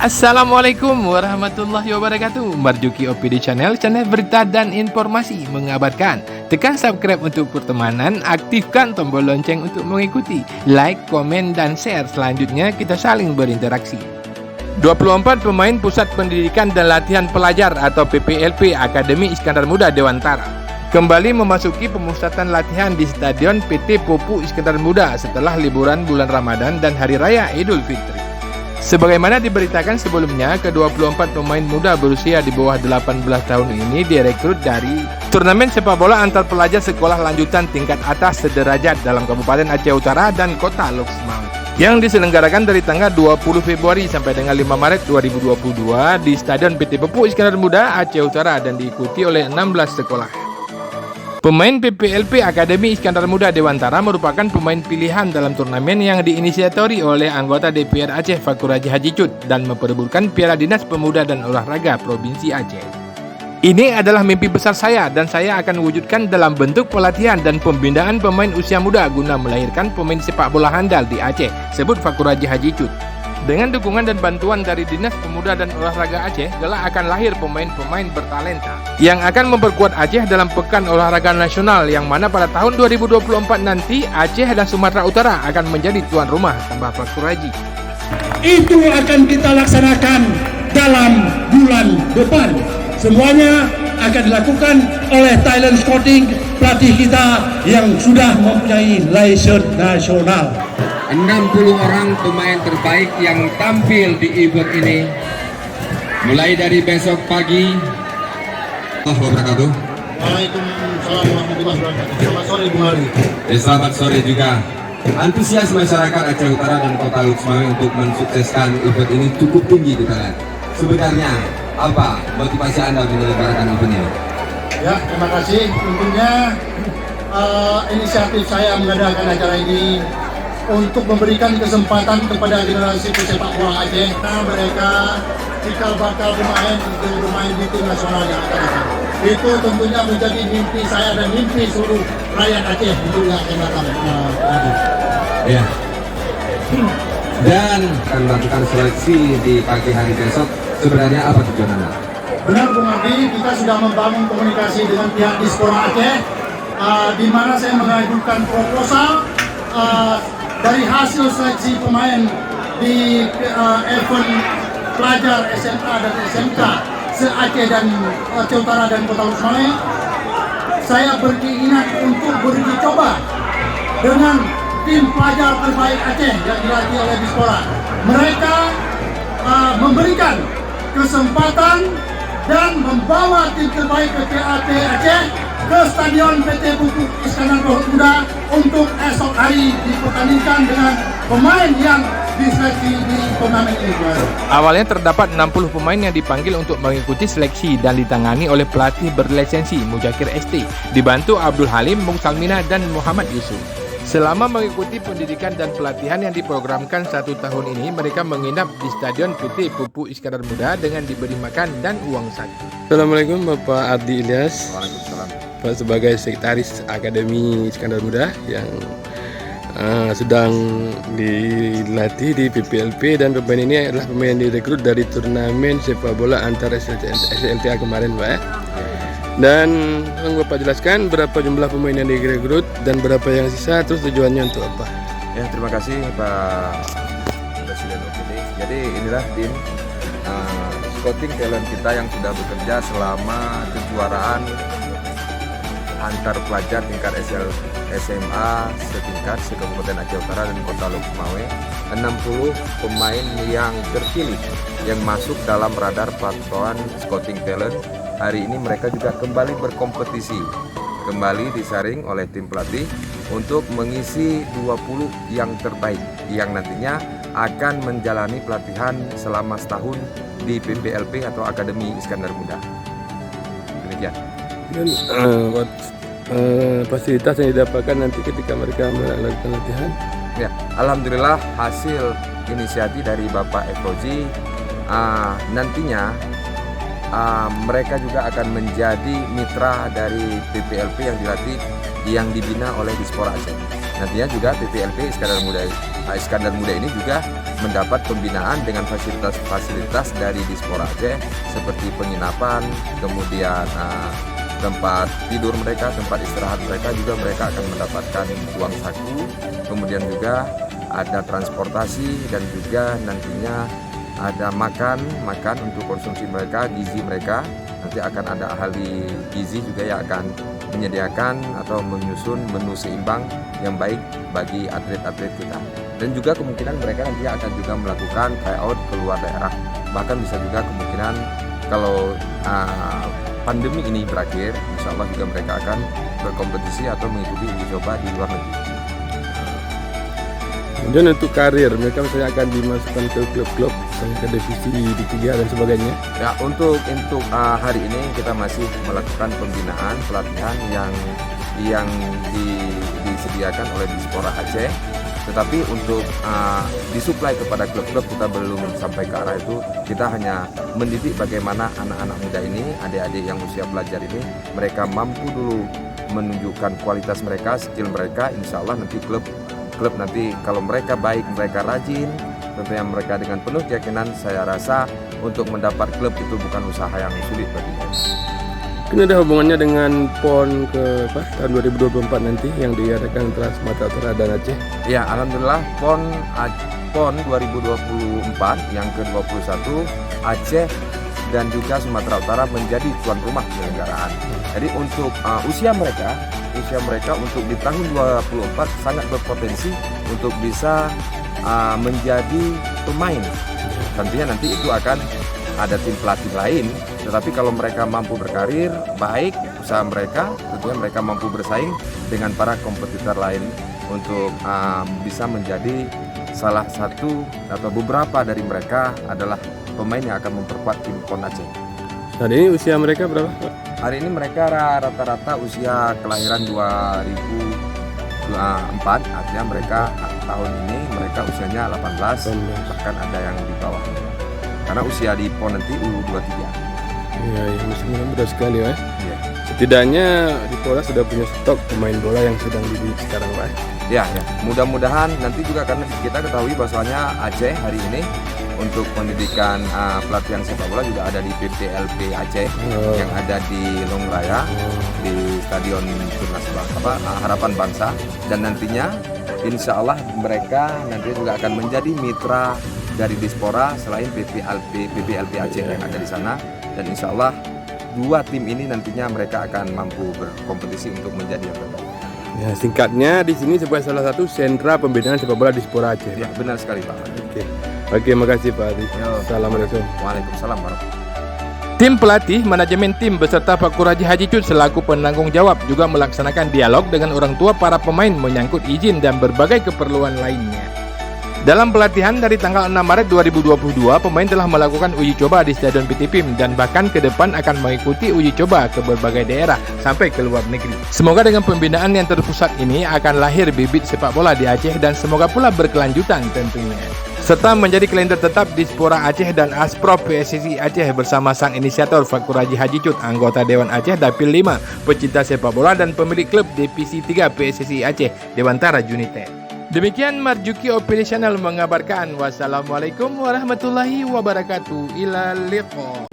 Assalamualaikum warahmatullahi wabarakatuh. Marjuki OPD Channel berita dan informasi mengabarkan. Tekan subscribe untuk pertemanan, aktifkan tombol lonceng untuk mengikuti. Like, komen, dan share. Selanjutnya kita saling berinteraksi. 24 pemain Pusat Pendidikan dan Latihan Pelajar atau PPLP Akademi Iskandar Muda Dewantara kembali memasuki pemusatan latihan di Stadion PT Pupuk Iskandar Muda setelah liburan bulan Ramadan dan Hari Raya Idul Fitri. Sebagaimana diberitakan sebelumnya, ke-24 pemain muda berusia di bawah 18 tahun ini direkrut dari turnamen sepak bola antar pelajar sekolah lanjutan tingkat atas sederajat dalam Kabupaten Aceh Utara dan Kota Loksmawe yang diselenggarakan dari tanggal 20 Februari sampai dengan 5 Maret 2022 di Stadion PT Pupuk Iskandar Muda Aceh Utara dan diikuti oleh 16 sekolah. Pemain PPLP Akademi Iskandar Muda Dewantara merupakan pemain pilihan dalam turnamen yang diinisiatori oleh anggota DPR Aceh Fakur Haji Cut dan memperebutkan Piala Dinas Pemuda dan Olahraga Provinsi Aceh. Ini adalah mimpi besar saya dan saya akan wujudkan dalam bentuk pelatihan dan pembinaan pemain usia muda guna melahirkan pemain sepak bola handal di Aceh, sebut Fakur Haji Cut. Dengan dukungan dan bantuan dari Dinas Pemuda dan Olahraga Aceh, kelak akan lahir pemain-pemain bertalenta yang akan memperkuat Aceh dalam Pekan Olahraga Nasional yang mana pada tahun 2024 nanti Aceh dan Sumatera Utara akan menjadi tuan rumah, tambah Fakur Haji. Itu akan kita laksanakan dalam bulan depan. Semuanya akan dilakukan oleh talent scouting pelatih kita yang sudah mempunyai lisensi nasional. 60 orang pemain terbaik yang tampil di event ini mulai dari besok pagi. Waalaikumsalam warahmatullahi wabarakatuh. Selamat sore Bung Hari. Selamat sore juga. Antusias masyarakat Aceh Utara dan Kota Loksmawe untuk mensukseskan event ini cukup tinggi kita lihat. Sebenarnya apa motivasi Anda menyelenggarakan event ini? Ya, terima kasih. Tentunya inisiatif saya mengadakan acara ini untuk memberikan kesempatan kepada generasi pesepak bola Aceh karena mereka cikal bakal bermain di tim nasional yang akan datang. Itu tentunya menjadi mimpi saya dan mimpi seluruh rakyat Aceh untuk yang akan datang. Ya. Dan akan melakukan seleksi di pagi hari besok. Sebenarnya apa tujuan Anda? Benar Bung Adi, kita sudah membangun komunikasi dengan pihak Dispora Aceh, di mana saya mengajukan proposal dari hasil seleksi pemain di event pelajar SMA dan SMK se-Aceh dan Aceh Utara dan Kota Loksmawe. Saya berkeinginan untuk beruji coba dengan tim pelajar terbaik Aceh yang dilatih oleh Dispora. Mereka memberikan kesempatan dan membawa tim terbaik PPLP Aceh ke Stadion PT Pupuk Iskandar Muda untuk esok hari dipertandingkan dengan pemain yang diseleksi di turnamen ini. Awalnya terdapat 60 pemain yang dipanggil untuk mengikuti seleksi dan ditangani oleh pelatih berlisensi Muzakir ST, dibantu Abdul Halim, Mung Salmina, dan Muhammad Yusuf. Selama mengikuti pendidikan dan pelatihan yang diprogramkan 1 tahun ini, mereka menginap di Stadion PT Pupuk Iskandar Muda dengan diberi makan dan uang saku. Assalamualaikum Bapak Ardi Ilyas. Waalaikumsalam. Pak sebagai Sekretaris Akademi Iskandar Muda yang sedang dilatih di PPLP, dan pemain ini adalah pemain yang direkrut dari turnamen sepak bola antar SLTA kemarin Pak ya. Dan tolong Bapak jelaskan berapa jumlah pemain yang direkrut dan berapa yang sisa, terus tujuannya untuk apa? Ya, terima kasih Pak Presiden OPD. Jadi inilah tim scouting talent kita yang sudah bekerja selama kejuaraan antar pelajar tingkat SMA setingkat se-Kabupaten Aceh Utara dan Kota Loksmawe. 60 pemain yang terpilih yang masuk dalam radar pantauan scouting talent. Hari ini mereka juga kembali berkompetisi, kembali disaring oleh tim pelatih untuk mengisi 20 yang terbaik yang nantinya akan menjalani pelatihan selama setahun di PPLP atau Akademi Iskandar Muda. Demikian. Dan fasilitas yang didapatkan nanti ketika mereka melakukan latihan? Ya, alhamdulillah hasil inisiatif dari Bapak Efrozi nantinya mereka juga akan menjadi mitra dari PPLP yang dibina oleh Dispora Aceh. Nantinya juga PPLP Iskandar Muda ini juga mendapat pembinaan dengan fasilitas-fasilitas dari Dispora Aceh seperti penginapan, kemudian tempat tidur mereka, tempat istirahat mereka juga mereka akan mendapatkan uang saku, kemudian juga ada transportasi dan juga nantinya ada makan untuk konsumsi mereka, gizi mereka. Nanti akan ada ahli gizi juga yang akan menyediakan atau menyusun menu seimbang yang baik bagi atlet-atlet kita. Dan juga kemungkinan mereka nanti akan juga melakukan tryout keluar daerah. Bahkan bisa juga kemungkinan kalau pandemi ini berakhir, insya Allah juga mereka akan berkompetisi atau mengikuti uji coba di luar negeri. Kemudian untuk karir, mereka misalnya akan dimasukkan ke klub-klub, misalnya ke divisi di 3 dan sebagainya. Ya, untuk hari ini kita masih melakukan pembinaan pelatihan yang disediakan oleh Dispora Aceh. Tetapi untuk disuplai kepada klub-klub kita belum sampai ke arah itu. Kita hanya mendidik bagaimana anak-anak muda ini, adik-adik yang usia pelajar ini, mereka mampu dulu menunjukkan kualitas mereka, skill mereka. Insya Allah nanti klub nanti kalau mereka baik, mereka rajin, tentunya mereka dengan penuh keyakinan, saya rasa untuk mendapat klub itu bukan usaha yang sulit bagi mereka. Mungkin ada hubungannya dengan PON tahun 2024 nanti yang diadakan antara Sumatera Utara dan Aceh. Ya, alhamdulillah PON 2024 yang ke-21 Aceh dan juga Sumatera Utara menjadi tuan rumah penyelenggaraan. Jadi untuk usia mereka untuk di tahun 2024 sangat berpotensi untuk bisa menjadi pemain. Tentunya nanti itu akan ada tim pelatih lain, tetapi kalau mereka mampu berkarir baik usaha mereka, tentunya mereka mampu bersaing dengan para kompetitor lain untuk bisa menjadi salah satu atau beberapa dari mereka adalah pemain yang akan memperkuat tim PON Aceh. Saat ini usia mereka berapa, Pak? Hari ini mereka rata-rata usia kelahiran 2004, artinya mereka tahun ini mereka usianya 18, bahkan ada yang di bawah. Karena usia di PON nanti U23. Iya, masih muda sekali, ya. Iya. Setidaknya di Polda sudah punya stok pemain bola yang sedang dididik sekarang, Pak. Ya. Mudah-mudahan nanti juga karena kita ketahui bahwasanya Aceh hari ini untuk pendidikan pelatihan sepak bola juga ada di PPLP Aceh yang ada di Long Raya di Stadion Tunas Harapan Bangsa, dan nantinya insya Allah mereka nanti juga akan menjadi mitra dari Dispora selain PPLP Aceh yang ada di sana, dan insya Allah 2 tim ini nantinya mereka akan mampu berkompetisi untuk menjadi yang terbaik. Ya, singkatnya di sini sebagai salah satu sentra pembinaan sepak bola Dispora Aceh. Ya, benar sekali Pak. Oke, makasih Pak Adi. Assalamualaikum. Waalaikumsalam warahmatullahi. Tim pelatih, manajemen tim beserta Pak Kuraji Haji Cut selaku penanggung jawab juga melaksanakan dialog dengan orang tua para pemain menyangkut izin dan berbagai keperluan lainnya. Dalam pelatihan dari tanggal 6 Maret 2022, pemain telah melakukan uji coba di Stadion PT PIM dan bahkan ke depan akan mengikuti uji coba ke berbagai daerah sampai ke luar negeri. Semoga dengan pembinaan yang terpusat ini akan lahir bibit sepak bola di Aceh dan semoga pula berkelanjutan tentunya. Serta menjadi kalender tetap Dispora Aceh dan Asprof PSSI Aceh bersama sang inisiator Fakur Haji Haji Cut, anggota Dewan Aceh Dapil 5, pecinta sepak bola dan pemilik klub Divisi 3 PSSI Aceh, Dewantara United. Demikian Marjuki Operasional mengabarkan. Wassalamualaikum warahmatullahi wabarakatuh. Ila liqa.